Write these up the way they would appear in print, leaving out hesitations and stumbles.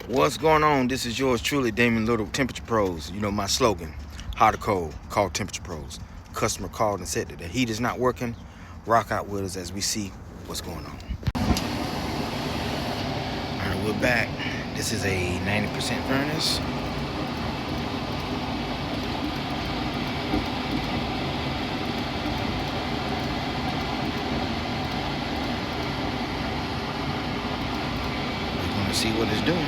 What's going on? This is yours truly, Damon Little, Temperature Pros. You know my slogan, hot or cold, call Temperature Pros. Customer called and said that the heat is not working. Rock out with us as we see what's going on. All right, we're back. This is a 90% furnace. We're gonna see what it's doing.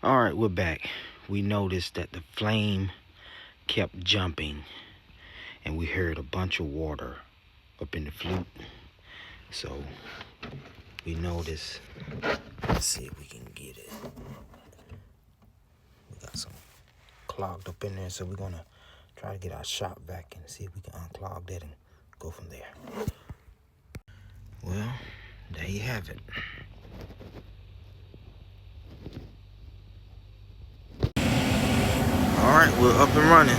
All right, we're back. We noticed that the flame kept jumping and we heard a bunch of water up in the flute. So we noticed, let's see if we can get it. We got some clogged up in there, so we're gonna try to get our shop vac and see if we can unclog that and go from there. Well, there you have it. All right, we're up and running.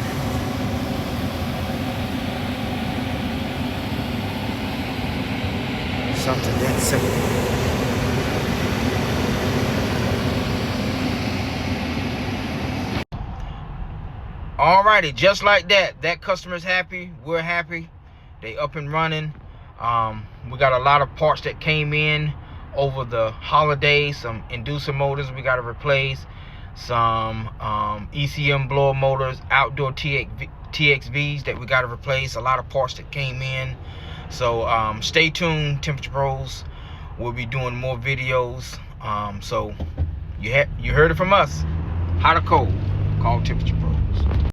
Something that simple. Alrighty, just like that. That customer's happy. We're happy. They up and running. We got a lot of parts that came in over the holidays. Some inducer motors we got to replace. Some ECM blower motors, outdoor TXVs that we got to replace. A lot of parts that came in. So stay tuned, Temperature Pros. We'll be doing more videos. So you heard it from us. Hot or cold, call Temperature Pros.